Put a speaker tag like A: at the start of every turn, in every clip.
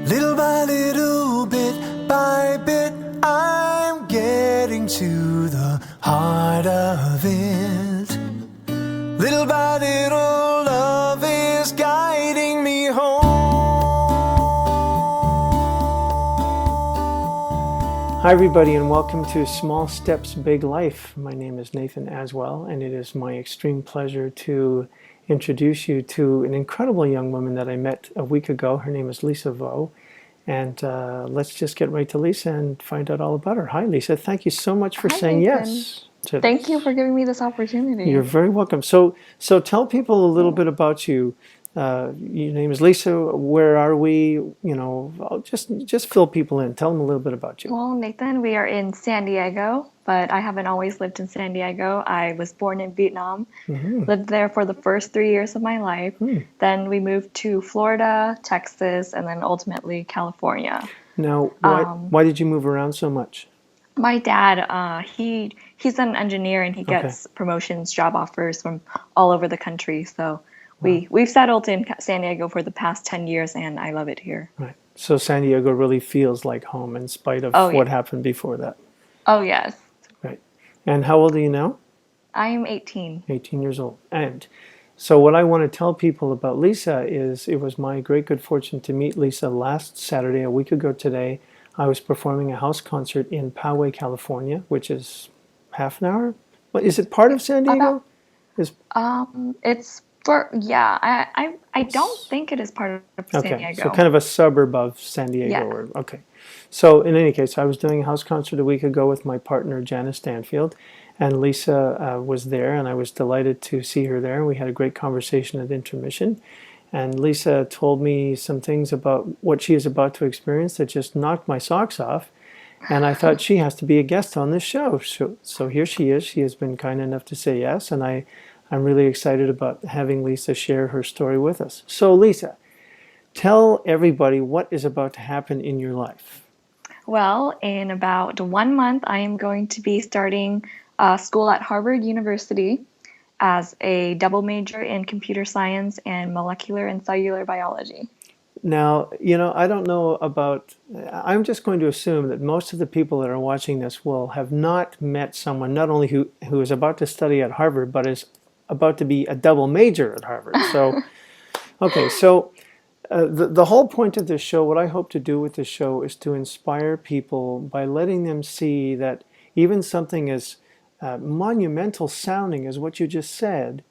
A: Little by little, bit by bit, I'm getting to the heart of it. Little by little, love is guiding me home. Hi everybody, and welcome to Small Steps, Big Life. My name is Nathan Aswell, and it is my extreme pleasure to introduce you to an incredible young woman that I met a week ago. Her name is Lisa Vo, and let's just get right to Lisa and find out all about her. Hi Lisa, thank you so much for
B: Hi,
A: saying
B: Nathan.
A: yes to
B: Thank
A: this.
B: you for giving me this opportunity.
A: You're very welcome. So tell people a little bit about you. Your name is Lisa. Where are we? Just fill people in. Tell them a little bit about you.
B: Well, Nathan, we are in San Diego, but I haven't always lived in San Diego. I was born in Vietnam, lived there for the first 3 years of my life. Then we moved to Florida, Texas, and then ultimately California.
A: Now, why did you move around so much?
B: My dad, he's an engineer and he
A: Okay.
B: gets promotions, job offers from all over the country. So
A: Wow.
B: we've settled in San Diego for the past 10 years and I love it here.
A: Right. So San Diego really feels like home in spite of
B: Oh,
A: what
B: yeah.
A: happened before that.
B: Oh, yes.
A: Right. And how old are you now?
B: I'm 18.
A: 18 years old. And so what I want to tell people about Lisa is it was my great good fortune to meet Lisa last Saturday, a week ago today. I was performing a house concert in Poway, California, which is half an hour. Well, is it part of San
B: About
A: Diego? Is
B: It's for yeah. I don't think it is part of San
A: Okay, so
B: Diego.
A: kind of a suburb of San Diego.
B: Yeah.
A: Or okay. So in any case, I was doing a house concert a week ago with my partner Janice Stanfield, and Lisa was there, and I was delighted to see her there. We had a great conversation at intermission, and Lisa told me some things about what she is about to experience that just knocked my socks off. And I thought she has to be a guest on this show. So here she is. She has been kind enough to say yes, and I'm really excited about having Lisa share her story with us. So Lisa, tell everybody what is about to happen in your life.
B: Well, in about 1 month, I am going to be starting school at Harvard University as a double major in computer science and molecular and cellular biology.
A: Now, I don't know about, I'm just going to assume that most of the people that are watching this will have not met someone not only who is about to study at Harvard, but is about to be a double major at Harvard. So, okay, so the whole point of this show, what I hope to do with this show is to inspire people by letting them see that even something as monumental sounding as what you just said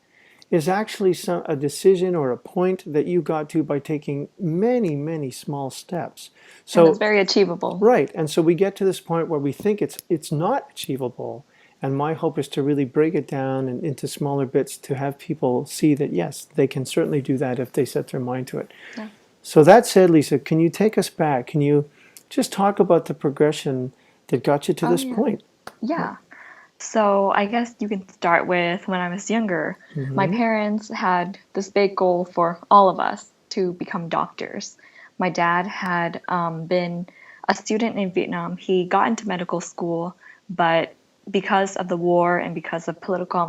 A: is actually a decision or a point that you got to by taking many, many small steps.
B: And it's
A: So,
B: very achievable.
A: right, and so we get to this point where we think it's not achievable, and my hope is to really break it down into smaller bits to have people see that yes, they can certainly do that if they set their mind to it.
B: Yeah.
A: So that said, Lisa, can you take us back? Can you just talk about the progression that got you to
B: Oh,
A: this
B: yeah.
A: point?
B: Yeah. So I guess you can start with when I was younger. My parents had this big goal for all of us to become doctors. My dad had been a student in Vietnam. He got into medical school, but because of the war and because of political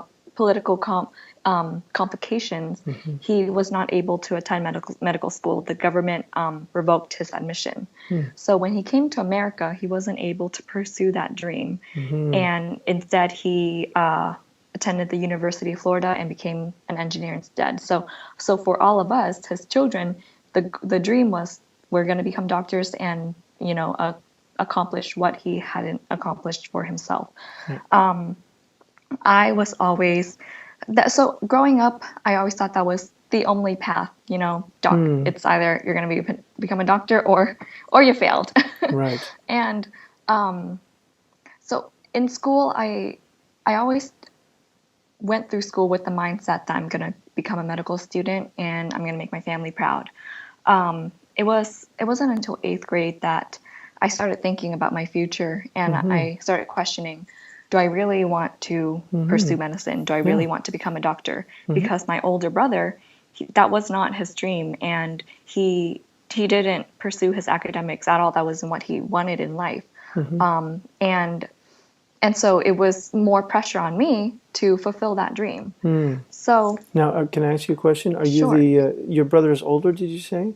B: complications, he was not able to attend medical school. The government revoked his admission. So when he came to America, he wasn't able to pursue that dream, and instead he attended the University of Florida and became an engineer instead. So for all of us, his children, the dream was we're going to become doctors and accomplish what he hadn't accomplished for himself. I was always so growing up, I always thought that was the only path. It's either you're going to become a doctor or you failed.
A: Right.
B: And so in school, I always went through school with the mindset that I'm going to become a medical student and I'm going to make my family proud. It wasn't until 8th grade that I started thinking about my future and I started questioning, do I really want to pursue medicine? Do I really want to become a doctor? Because my older brother, that was not his dream, and he didn't pursue his academics at all. That wasn't what he wanted in life. And so it was more pressure on me to fulfill that dream. So
A: Now, can I ask you a question? Are you
B: Sure.
A: your brother is older, did you say?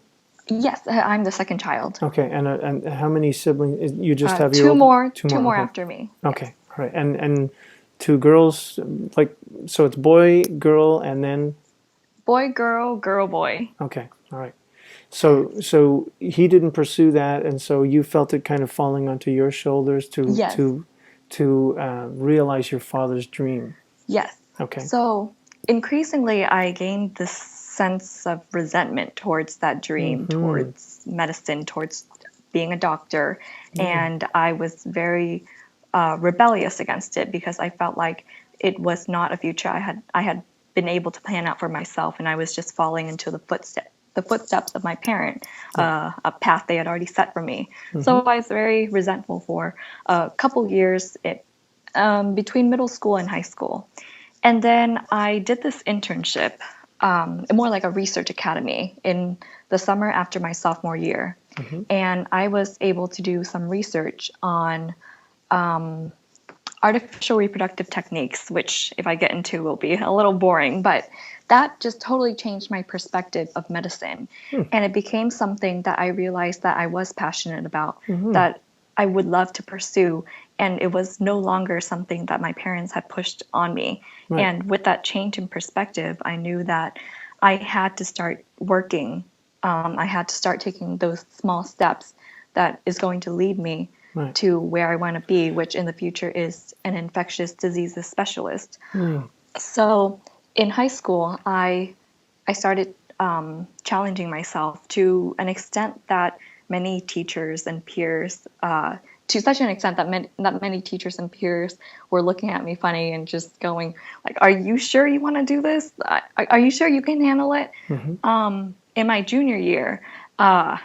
B: Yes, I'm the second child.
A: Okay, and how many siblings? You just have your
B: Two
A: older,
B: more,
A: two
B: two
A: more.
B: more
A: Okay,
B: after me.
A: okay,
B: Yes.
A: all right, and two girls, like so it's boy, girl, and then
B: Boy, girl, girl, boy.
A: okay, all right. So he didn't pursue that, and so you felt it kind of falling onto your shoulders
B: Yes.
A: to realize your father's dream.
B: Yes.
A: Okay.
B: So increasingly, I gained this sense of resentment towards that dream,
A: Mm-hmm.
B: towards medicine, towards being a doctor.
A: Yeah.
B: And I was very rebellious against it because I felt like it was not a future I had been able to plan out for myself, and I was just falling into the footsteps of my parent,
A: Yeah.
B: a path they had already set for me.
A: Mm-hmm.
B: So I was very resentful for a couple years between middle school and high school. And then I did this internship, more like a research academy, in the summer after my sophomore year.
A: Mm-hmm.
B: And I was able to do some research on artificial reproductive techniques, which, if I get into, will be a little boring, but that just totally changed my perspective of medicine. And it became something that I realized that I was passionate about,
A: Mm-hmm.
B: that I would love to pursue. And it was no longer something that my parents had pushed on me.
A: Right.
B: And with that change in perspective, I knew that I had to start working. I had to start taking those small steps that is going to lead me
A: Right.
B: to where I want to be, which in the future is an infectious diseases specialist.
A: Mm.
B: So in high school, I started challenging myself to an extent that many teachers and peers, to such an extent that many teachers and peers were looking at me funny and just going like, "Are you sure you want to do this? Are you sure you can handle it?"
A: Mm-hmm.
B: In my junior year, uh,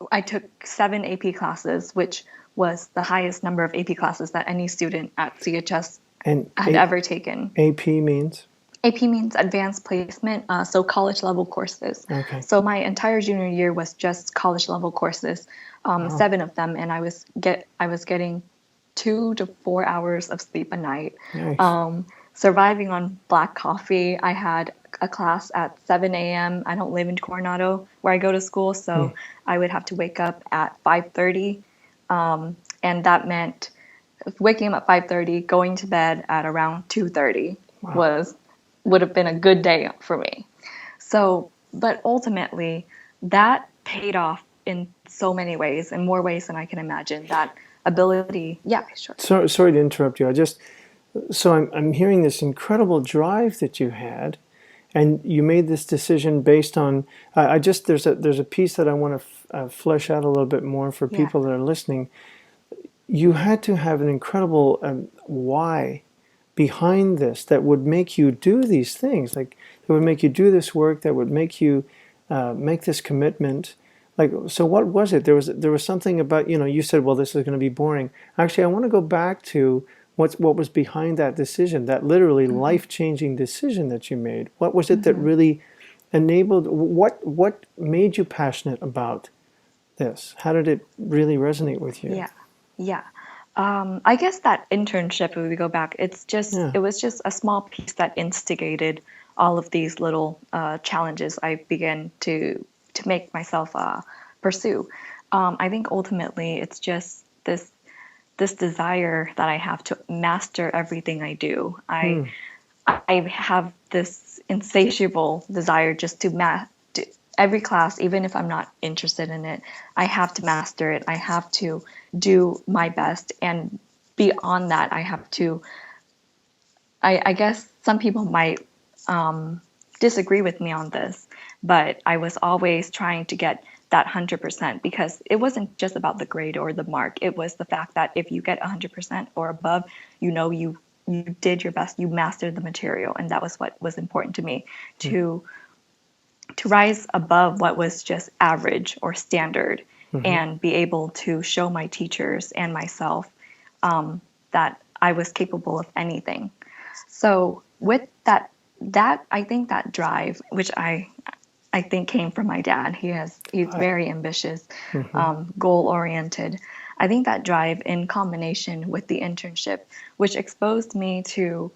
B: I took 7 AP classes, which was the highest number of AP classes that any student at CHS
A: And
B: had ever taken.
A: AP means
B: AP means advanced placement, so college level courses.
A: okay.
B: So my entire junior year was just college level courses,
A: Wow.
B: 7 of them, and I was getting 2 to 4 hours of sleep a night,
A: Nice.
B: surviving on black coffee. I had a class at 7 a.m. I don't live in Coronado where I go to school,
A: Mm.
B: so I would have to wake up at 5:30, and that meant waking up at 5:30, going to bed at around 2:30
A: Wow.
B: was would have been a good day for me. So, but ultimately, that paid off in so many ways, in more ways than I can imagine. That ability, yeah, sure.
A: So sorry to interrupt you. I'm hearing this incredible drive that you had, and you made this decision based on. I just there's a piece that I want to flesh out a little bit more for
B: Yeah.
A: people that are listening. You had to have an incredible why behind this that would make you do these things, like that would make you do this work, that would make you make this commitment. Like, so what was it? There was something about, you said, well, this is going to be boring. Actually, I want to go back to what was behind that decision, that literally
B: Mm-hmm.
A: life-changing decision that you made. What was it that
B: Mm-hmm.
A: really enabled, what made you passionate about this? How did it really resonate with you?
B: Yeah. Yeah. I guess that internship, if we go back,
A: Yeah.
B: it was just a small piece that instigated all of these little challenges I began to make myself pursue. I think ultimately it's just this desire that I have to master everything I do.
A: Hmm.
B: I have this insatiable desire just to every class, even if I'm not interested in it. I have to master it. I have to do my best, and beyond that, I have to. I guess some people might disagree with me on this, but I was always trying to get that 100% because it wasn't just about the grade or the mark. It was the fact that if you get 100% or above, you did your best, you mastered the material, and that was what was important to me, to rise above what was just average or standard,
A: Mm-hmm.
B: and be able to show my teachers and myself that I was capable of anything. So with that I think that drive, which I think came from my dad. He's
A: Right.
B: very ambitious,
A: Mm-hmm.
B: goal oriented. I think that drive, in combination with the internship, which exposed me to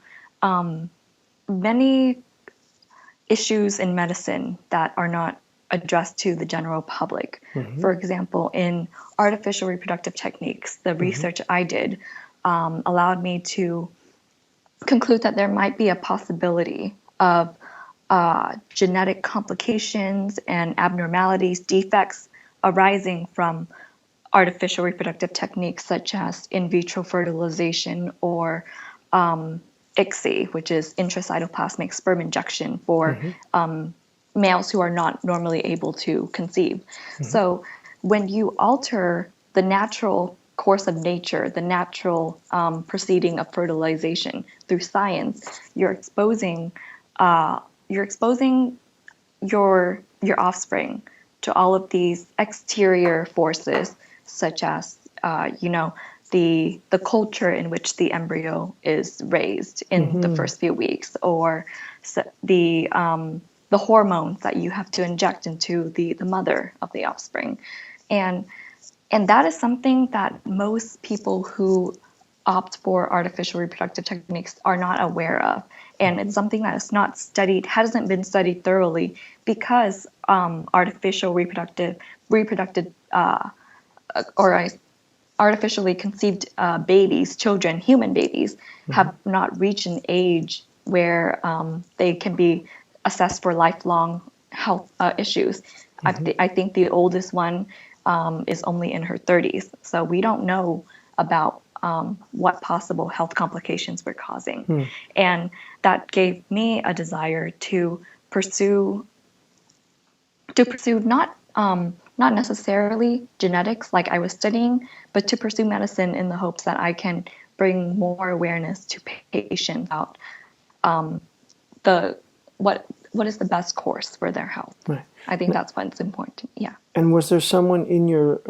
B: many issues in medicine that are not addressed to the general public.
A: Mm-hmm.
B: For example, in artificial reproductive techniques, the research I did allowed me to conclude that there might be a possibility of genetic complications and abnormalities, defects arising from artificial reproductive techniques such as in vitro fertilization or ICSI, which is intracytoplasmic sperm injection for males who are not normally able to conceive. So when you alter the natural course of nature, the natural proceeding of fertilization through science, you're exposing your offspring to all of these exterior forces, such as the culture in which the embryo is raised in the first few weeks, or the hormones that you have to inject into the mother of the offspring, and that is something that most people who opt for artificial reproductive techniques are not aware of. And it's something that is not studied, hasn't been studied thoroughly, because artificial reproductive or artificially conceived babies, children, human babies, have not reached an age where they can be assessed for lifelong health issues. I think the oldest one is only in her 30s. So we don't know about what possible health complications we're causing. And that gave me a desire to pursue not necessarily genetics like I was studying, but to pursue medicine in the hopes that I can bring more awareness to patients about what is the best course for their health.
A: Right.
B: I think that's what's important to me. Yeah.
A: And is there someone in your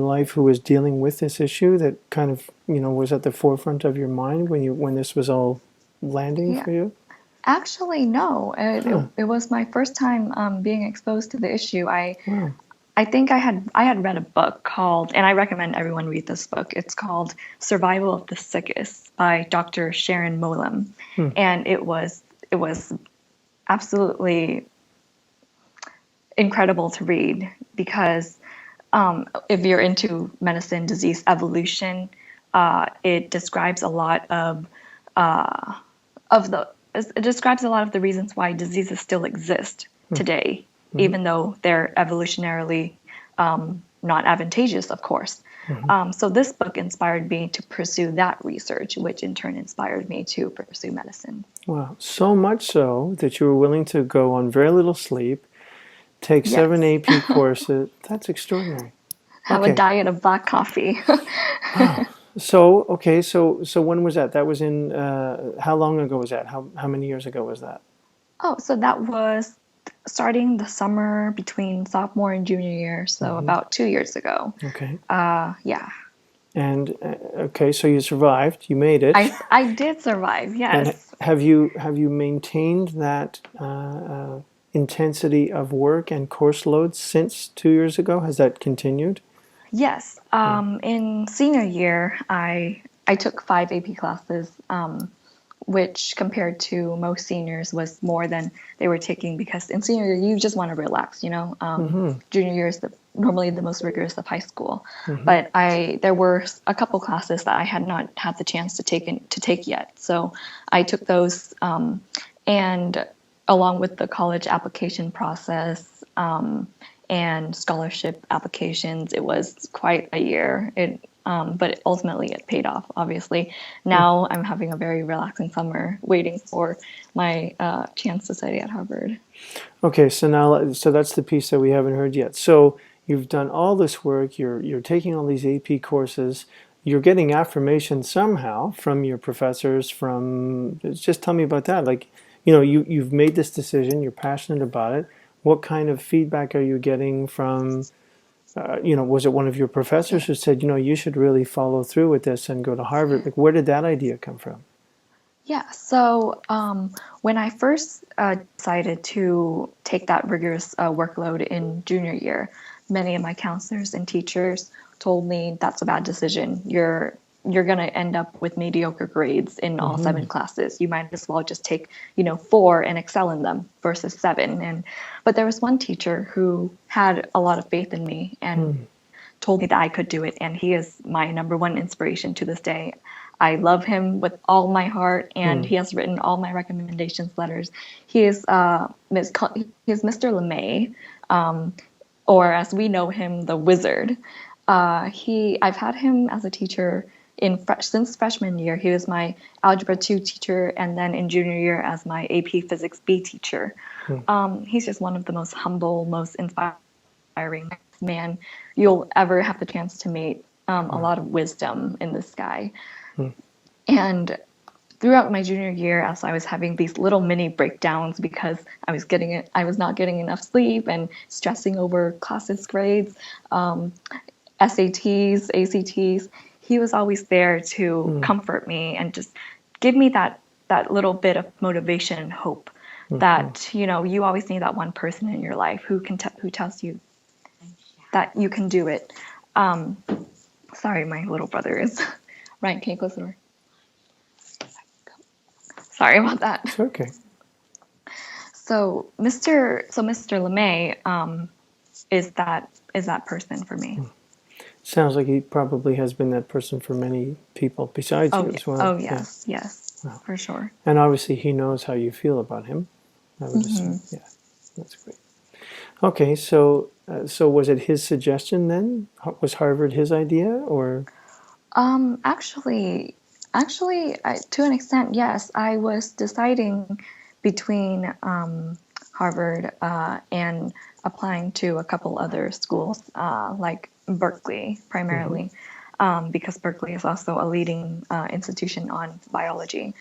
A: life who was dealing with this issue that kind of, was at the forefront of your mind when this was all landing for you?
B: Actually, no. It was my first time being exposed to the issue. I think I had read a book called, and I recommend everyone read this book. It's called Survival of the Sickest by Dr. Sharon Molam. And it was absolutely incredible to read, because if you're into medicine, disease evolution, it describes a lot of the reasons why diseases still exist today, even though they're evolutionarily not advantageous, of course. So this book inspired me to pursue that research, which in turn inspired me to pursue medicine.
A: Wow. So much so that you were willing to go on very little sleep, take 7 AP courses. That's extraordinary.
B: Have a diet of black coffee.
A: Wow. So when was that? That was in, how long ago was that? How many years ago was that?
B: Oh, so that was starting the summer between sophomore and junior year, so about 2 years ago.
A: Okay.
B: Yeah.
A: And so you survived. You made it.
B: I did survive. Yes.
A: And have you maintained that intensity of work and course load since 2 years ago? Has that continued?
B: Yes. In senior year, I took 5 AP classes, which compared to most seniors was more than they were taking, because in senior year, you just want to relax, Junior year is normally the most rigorous of high school. But there were a couple classes that I had not had the chance to take yet. So I took those, and along with the college application process, and scholarship applications, it was quite a year. But ultimately it paid off, obviously. Now I'm having a very relaxing summer waiting for my chance to study at Harvard.
A: Okay, so that's the piece that we haven't heard yet. So you've done all this work, you're taking all these AP courses, you're getting affirmation somehow from your professors, just tell me about that. Like, you've made this decision, you're passionate about it. What kind of feedback are you getting from, was it one of your professors who said, you should really follow through with this and go to Harvard? Like, where did that idea come from?
B: Yeah, so when I first decided to take that rigorous workload in junior year, many of my counselors and teachers told me that's a bad decision. You're you're going to end up with mediocre grades in all
A: Mm-hmm.
B: 7 classes. You might as well just take, 4 and excel in them versus 7. But there was one teacher who had a lot of faith in me and told me that I could do it. And he is my number one inspiration to this day. I love him with all my heart, and he has written all my recommendations letters. He is Mr. LeMay, or as we know him, the Wizard. I've had him as a teacher since freshman year. He was my Algebra 2 teacher, and then in junior year as my AP Physics B teacher. He's just one of the most humble, most inspiring man you'll ever have the chance to meet. A lot of wisdom in this guy. And throughout my junior year, as I was having these little mini breakdowns because I was not getting enough sleep and stressing over classes grades, SATs, ACTs, he was always there to comfort me and just give me that little bit of motivation and hope that, you always need that one person in your life who tells you that you can do it. Sorry, my little brother is. Ryan, can you close the door? Sorry about that.
A: It's okay.
B: So Mr. LeMay is that person for me.
A: Sounds like he probably has been that person for many people besides you as well.
B: Oh yes, yes, for sure.
A: And obviously he knows how you feel about him. I would assume. Yeah, that's great. Okay, so was it his suggestion then? Was Harvard his idea, or?
B: Actually, to an extent, yes. I was deciding between Harvard and applying to a couple other schools, like Berkeley primarily, because Berkeley is also a leading institution on biology.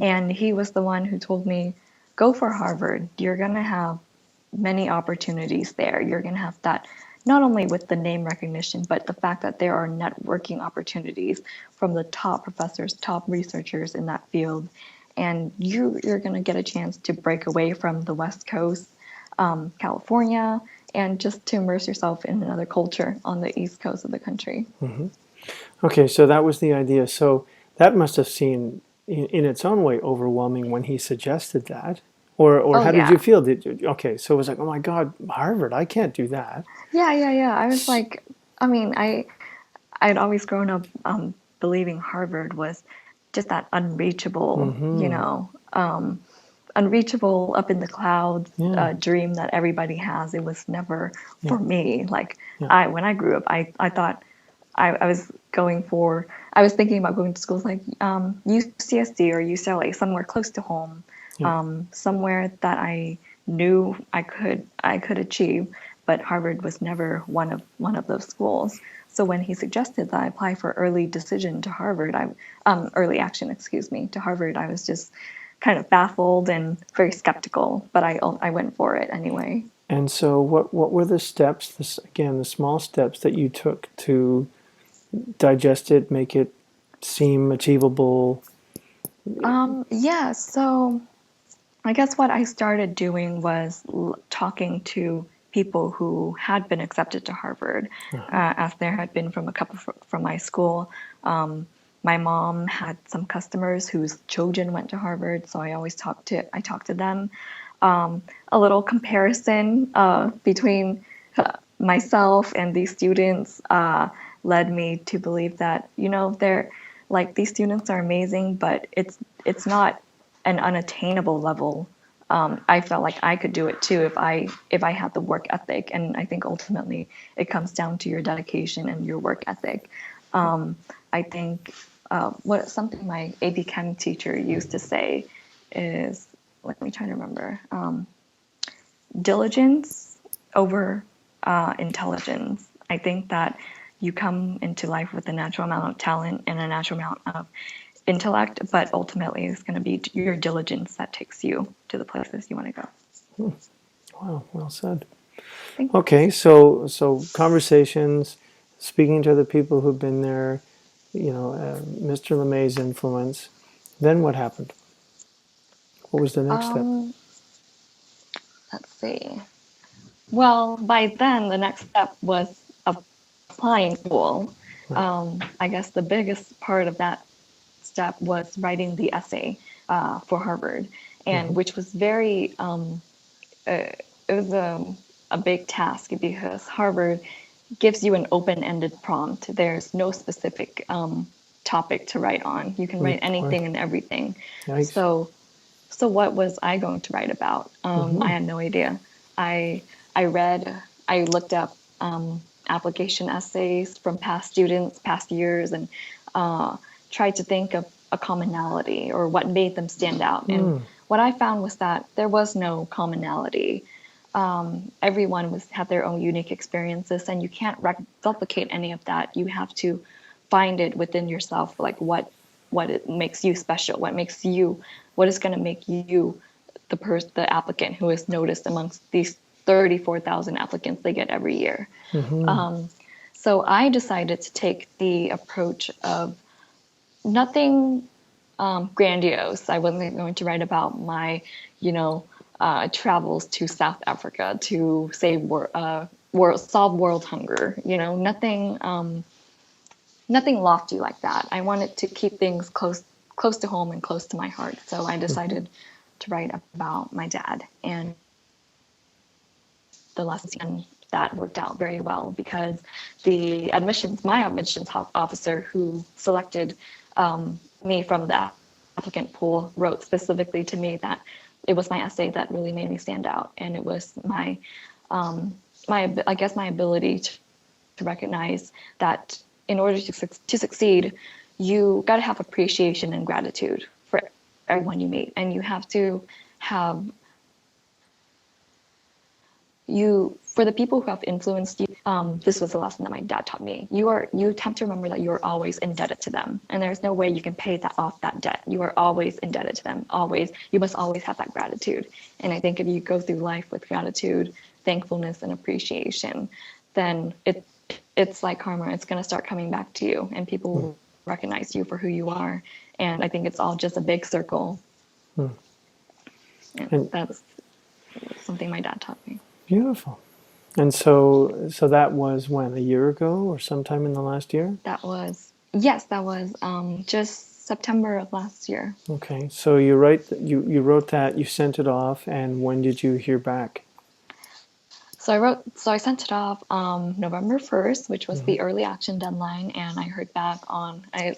B: And he was the one who told me, go for Harvard. You're going to have many opportunities there. You're going to have that, not only with the name recognition, but the fact that there are networking opportunities from the top professors, top researchers in that field. And you're going to get a chance to break away from the West Coast, California, and just to immerse yourself in another culture on the East Coast of the country.
A: Okay, so that was the idea. So that must have seemed, in its own way, overwhelming when he suggested that. Or how did you feel? Okay, so it was like, oh my God, Harvard, I can't do that.
B: Yeah. I was like, I'd always grown up believing Harvard was just that unreachable, unreachable up in the clouds dream that everybody has. It was never for me. Like when I grew up, I thought I was thinking about going to schools like UCSD or UCLA, somewhere close to home, somewhere that I knew I could achieve. But Harvard was never one of those schools. So when he suggested that I apply for early action to Harvard, I was just kind of baffled and very skeptical. But I went for it anyway.
A: And so, what were the steps? The small steps that you took to digest it, make it seem achievable?
B: So I guess what I started doing was talking to people who had been accepted to Harvard, as there had been from a couple from my school. My mom had some customers whose children went to Harvard, so I talked to them. A little comparison between myself and these students led me to believe that these students are amazing, but it's not an unattainable level. I felt like I could do it too if I had the work ethic, and I think ultimately it comes down to your dedication and your work ethic. I think something my AP Chem teacher used to say is, let me try to remember, diligence over intelligence. I think that you come into life with a natural amount of talent and a natural amount of intellect, but ultimately it's going to be your diligence that takes you to the places you want to go.
A: Wow, well said.
B: Thank you.
A: Okay, so conversations, speaking to the people who've been there, Mr. LeMay's influence. Then what happened? What was the next step?
B: Let's see. Well, by then the next step was applying school, I guess the biggest part of that step was writing the essay for Harvard, and
A: Mm-hmm.
B: which was very it was a big task because Harvard gives you an open-ended prompt. There's no specific topic to write on. You can
A: Oh
B: write
A: boy.
B: anything and everything.
A: Yikes.
B: So, so what was I going to write about? I
A: Mm-hmm.
B: had no idea. I I read, I looked up application essays from past students, past years, and tried to think of a commonality or what made them stand out. And
A: Mm.
B: what I found was that there was no commonality. Everyone had their own unique experiences, and you can't replicate any of that. You have to find it within yourself, like what it makes you special, what is going to make you the applicant who is noticed amongst these 34,000 applicants they get every year.
A: Mm-hmm.
B: So I decided to take the approach of nothing grandiose. I wasn't going to write about my, you know, travels to South Africa to save solve world hunger. You know, nothing lofty like that. I wanted to keep things close to home and close to my heart. So I
A: Mm-hmm.
B: decided to write about my dad and the lessons, and that worked out very well because my admissions officer who selected me from the applicant pool wrote specifically to me that it was my essay that really made me stand out, and it was I guess my ability to recognize that in order to succeed, you got to have appreciation and gratitude for everyone you meet, and you have to have you for the people who have influenced you. This was the lesson that my dad taught me. You have to remember that you're always indebted to them, and there's no way you can pay that off that debt. You are always indebted to them. Always, you must always have that gratitude. And I think if you go through life with gratitude, thankfulness, and appreciation, then it's like karma. It's going to start coming back to you, and people will recognize you for who you are. And I think it's all just a big circle.
A: Mm.
B: And
A: And
B: that's something my dad taught me.
A: beautiful. And so that was when, a year ago or sometime in the last year?
B: That was just September of last year.
A: Okay. So you wrote that, you sent it off, and when did you hear back?
B: So I sent it off November 1st, which was
A: Mm-hmm.
B: the early action deadline, and I heard back on I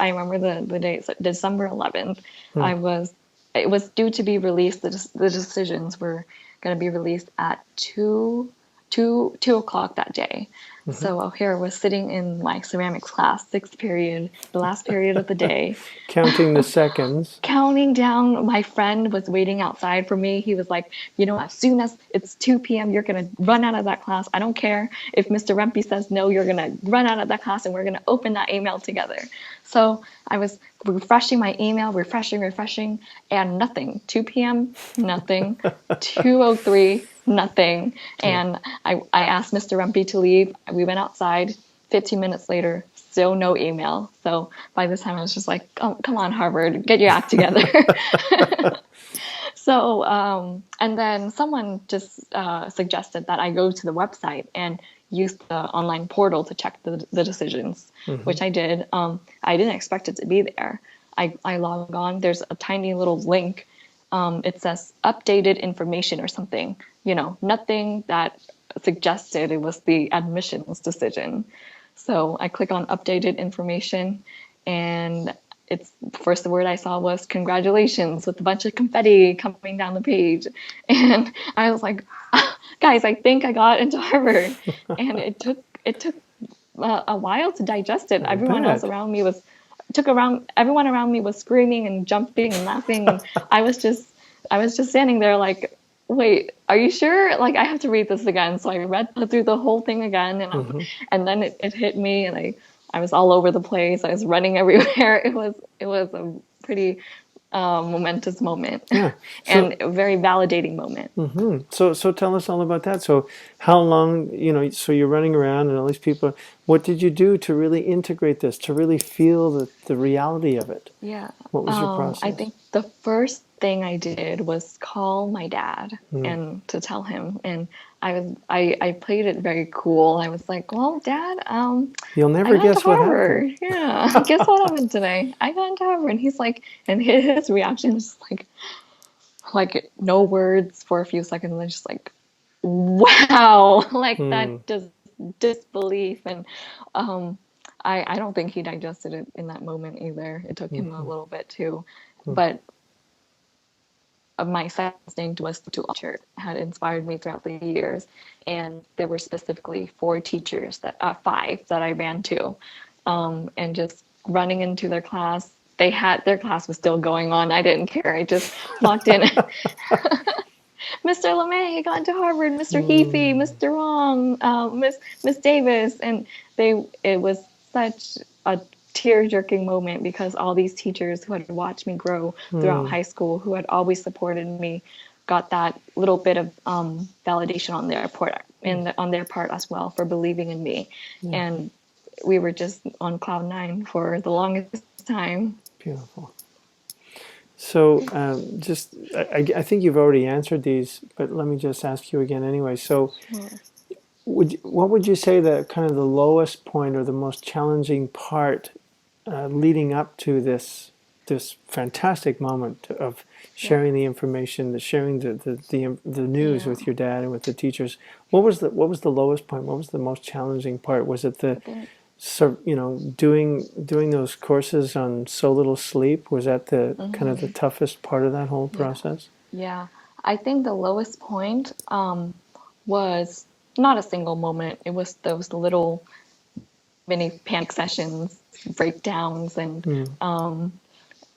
B: remember the date, so December 11th.
A: Hmm.
B: I was it was due to be released. The decisions were going to be released at 2 o'clock that day.
A: Mm-hmm.
B: So here I was sitting in my ceramics class, sixth period, the last period of the day,
A: Counting the seconds.
B: counting down. My friend was waiting outside for me. He was like, as soon as it's 2 p.m., you're going to run out of that class. I don't care if Mr. Rempe says no, you're going to run out of that class and we're going to open that email together. So I was refreshing my email, refreshing, and nothing. 2 p.m., nothing. 2:03, nothing.
A: Yeah.
B: And I asked Mr. Rempe to leave. We went outside. 15 minutes later, still no email. So by this time, I was just like, oh, come on, Harvard, get your act together. So, and then someone just suggested that I go to the website and use the online portal to check the decisions,
A: Mm-hmm.
B: which I did. I didn't expect it to be there. I log on, there's a tiny little link. It says updated information or something, nothing that suggested it was the admissions decision. So I click on updated information, and it's first the word I saw was congratulations with a bunch of confetti coming down the page. And I was like, guys, I think I got into Harvard. And it took a while to digest it.
A: I bet.
B: Everyone around me was screaming and jumping and laughing, and I was just standing there like, wait, are you sure? Like, I have to read this again. So I read through the whole thing again,
A: Mm-hmm.
B: and then it hit me, and I was all over the place. I was running everywhere. It was a pretty momentous moment,
A: Yeah.
B: and
A: So,
B: a very validating moment.
A: so tell us all about that. So, how long, so you're running around and all these people, what did you do to really integrate this, to really feel the reality of it?
B: Yeah.
A: What was your
B: I
A: process?
B: think the first thing I did was call my dad
A: Mm.
B: and to tell him. And I played it very cool. I was like, well, Dad,
A: You'll
B: I
A: never
B: got into
A: guess what happened.
B: Harvard. Yeah, guess what happened today? I got into Harvard. And he's like, and his reaction is like no words for a few seconds, and then just like, wow, like
A: Hmm.
B: that just disbelief. And um, I don't think he digested it in that moment either. It took him a
A: Hmm.
B: little bit too, but my second instinct was to teacher had inspired me throughout the years, and there were specifically four teachers that five that I ran to, and just running into their class. They had their class was still going on. I didn't care. I just walked in. Mr. LeMay got to Harvard. Mr. Heafy,
A: Hmm.
B: Mr. Wong, Miss Davis, and they. It was such a tear-jerking moment because all these teachers who had watched me grow throughout
A: Hmm.
B: high school, who had always supported me, got that little bit of validation on their part, on their part as well for believing in me,
A: Yeah.
B: and we were just on cloud nine for the longest time.
A: Beautiful. So, I think you've already answered these, but let me just ask you again anyway. So,
B: Sure.
A: what would you say the kind of the lowest point or the most challenging part leading up to this fantastic moment of
B: Yeah.
A: sharing the information, the sharing the news
B: Yeah.
A: with your dad and with the teachers? What was the lowest point? What was the most challenging part? Was it the
B: I think.
A: so doing those courses on so little sleep? Was that the kind of the
B: Mhm.
A: toughest part of that whole
B: Yeah.
A: process?
B: Yeah, I think the lowest point was not a single moment. It was those little mini panic sessions, breakdowns, and
A: Mm.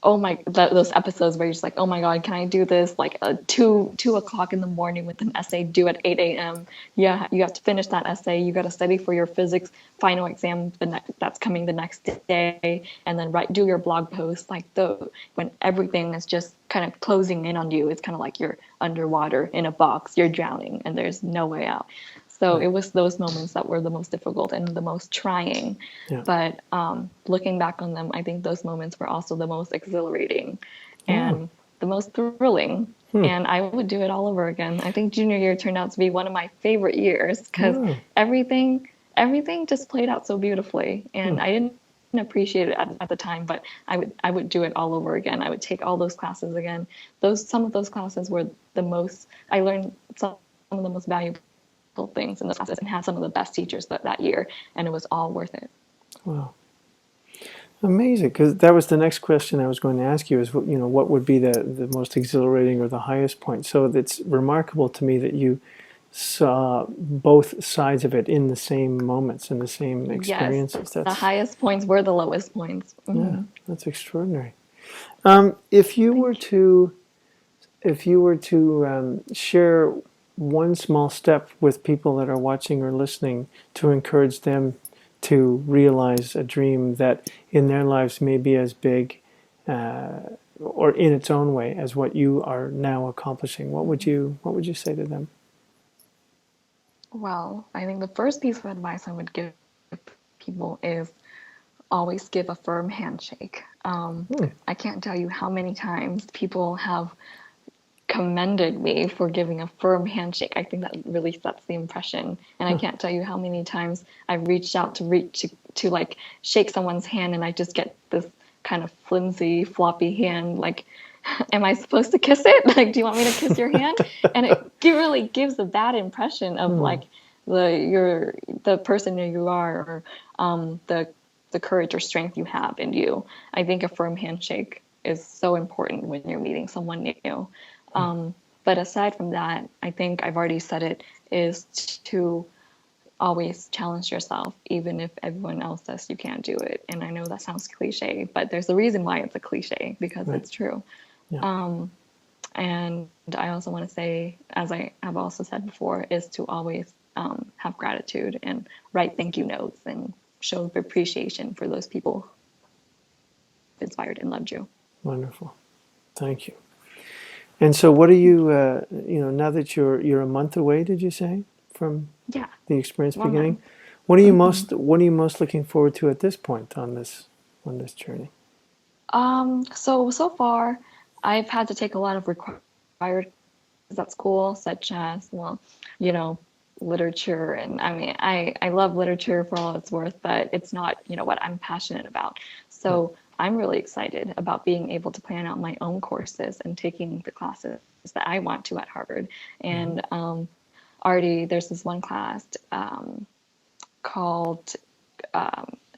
B: oh my, those episodes where you're just like, oh my God, can I do this? Like two o'clock in the morning with an essay due at 8 a.m. Yeah, you have to finish that essay. You got to study for your physics final exam that's coming the next day, and then do your blog post. Like when everything is just kind of closing in on you, it's kind of like you're underwater in a box. You're drowning, and there's no way out. So
A: Right.
B: it was those moments that were the most difficult and the most trying.
A: Yeah.
B: But looking back on them, I think those moments were also the most exhilarating
A: Wow.
B: and the most thrilling.
A: Hmm.
B: And I would do it all over again. I think junior year turned out to be one of my favorite years because
A: Wow.
B: everything just played out so beautifully.
A: Hmm.
B: And I didn't appreciate it at the time, but I would do it all over again. I would take all those classes again. Some of those classes were the most I learned some of the most valuable things in those classes and had some of the best teachers that year, and it was all worth it.
A: Wow. Amazing, because that was the next question I was going to ask you is, what would be the most exhilarating or the highest point? So it's remarkable to me that you saw both sides of it in the same moments, in the same
B: Yes,
A: experiences.
B: the
A: That's,
B: highest points were the lowest points.
A: yeah,
B: Hmm.
A: that's extraordinary. If you were
B: Thank you.
A: to, share one small step with people that are watching or listening to encourage them to realize a dream that in their lives may be as big or in its own way as what you are now accomplishing, what would you say to them?
B: Well, I think the first piece of advice I would give people is always give a firm handshake.
A: Hmm.
B: I can't tell you how many times people have commended me for giving a firm handshake. I think that really sets the impression. And I
A: Huh.
B: can't tell you how many times I've reached out to like shake someone's hand and I just get this kind of flimsy, floppy hand. Like, am I supposed to kiss it? Like, do you want me to kiss your hand? And really gives a bad impression of
A: Hmm.
B: like the person that you are, or the courage or strength you have in you. I think a firm handshake is so important when you're meeting someone new. But aside from that, I think I've already said it, is to always challenge yourself, even if everyone else says you can't do it. And I know that sounds cliche, but there's a reason why it's a cliche, because
A: Right.
B: it's true.
A: Yeah.
B: And I also want to say, as I have also said before, is to always have gratitude and write thank you notes and show appreciation for those people who inspired and loved you.
A: Wonderful. Thank you. And so, what are you? Now that you're a month away, did you say from
B: Yeah,
A: the experience
B: 1 month.
A: beginning? What are you most looking forward to at this point on this journey?
B: So far, I've had to take a lot of required classes at school, such as, well, you know, literature. And I mean, I love literature for all it's worth, but it's not, what I'm passionate about. So I'm really excited about being able to plan out my own courses and taking the classes that I want to at Harvard. And already there's this one class called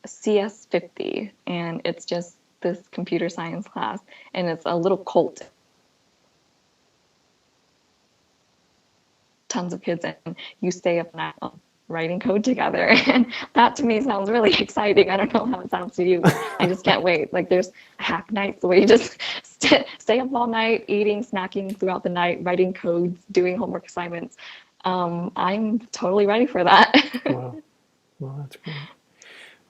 B: CS50, and it's just this computer science class, and it's a little cult. Tons of kids, and you stay up night writing code together, and that to me sounds really exciting. I don't know how it sounds to you, but I just can't wait. Like, there's hack nights where you just stay up all night, eating, snacking throughout the night, writing codes, doing homework assignments. I'm totally ready for that.
A: Wow. Well, that's great.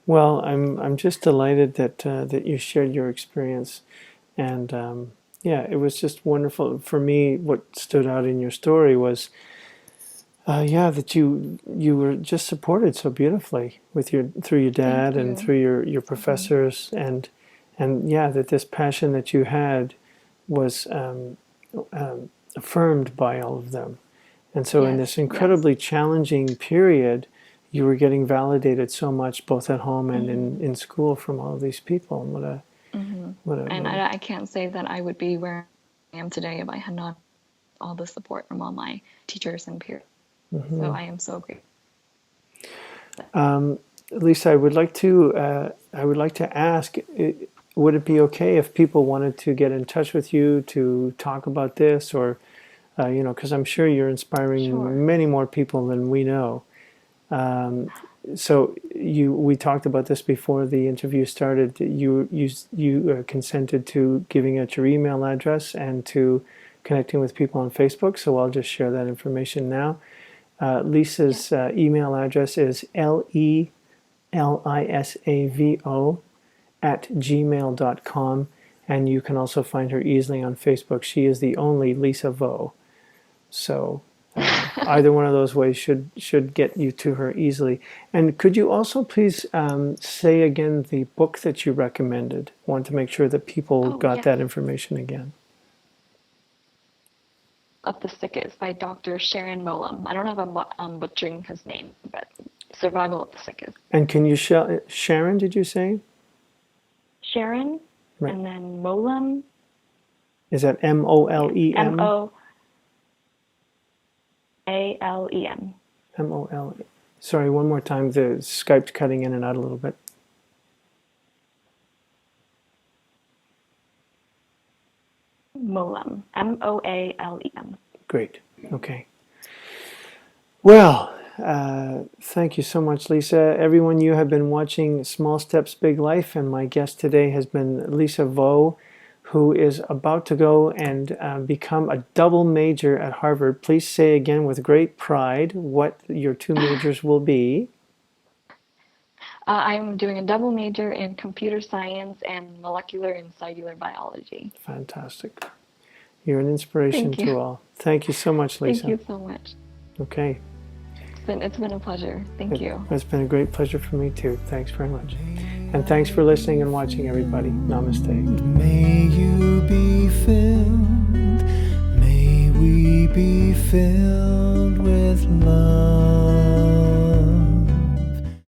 A: Well, I'm just delighted that you shared your experience, and yeah, it was just wonderful for me. What stood out in your story was, yeah, that you were just supported so beautifully through your dad and through your professors, and yeah, that this passion that you had was affirmed by all of them, and so in this incredibly challenging period, you were getting validated so much, both at home and in school, from all of these people. And
B: and I can't say that I would be where I am today if I had not all the support from all my teachers and peers. So I am so grateful.
A: Lisa, I would like to ask, would it be okay if people wanted to get in touch with you to talk about this, or because I'm sure you're inspiring many more people than we know. So we talked about this before the interview started. You consented to giving out your email address and to connecting with people on Facebook. So I'll just share that information now. Lisa's email address is lelisavo@gmail.com, and you can also find her easily on Facebook. She is the only Lisa Vo. So either one of those ways should get you to her easily. And could you also please say again the book that you recommended? I want to make sure that people got that information again.
B: Of the Sickest by Dr. Sharon Molam. I don't know if I'm butchering his name, but Survival of the Sickest.
A: And can you Sharon, did you say?
B: Sharon, right. And then Molam.
A: Is that M-O-L-E-M?
B: M-O-A-L-E-M.
A: M-O-L-E. Sorry, one more time. The Skype's cutting in and out a little bit.
B: Molam. M-O-A-L-E-M.
A: Great. Okay. Well, thank you so much, Lisa. Everyone, you have been watching Small Steps, Big Life, and my guest today has been Lisa Vo, who is about to go and become a double major at Harvard. Please say again with great pride what your two majors will be.
B: I'm doing a double major in computer science and molecular and cellular biology.
A: Fantastic. You're an inspiration to all. Thank you so much, Lisa.
B: Thank you so much.
A: Okay.
B: It's been a pleasure. Thank you.
A: It's been a great pleasure for me too. Thanks very much. And thanks for listening and watching, everybody. Namaste.
C: May you be filled, may we be filled with love.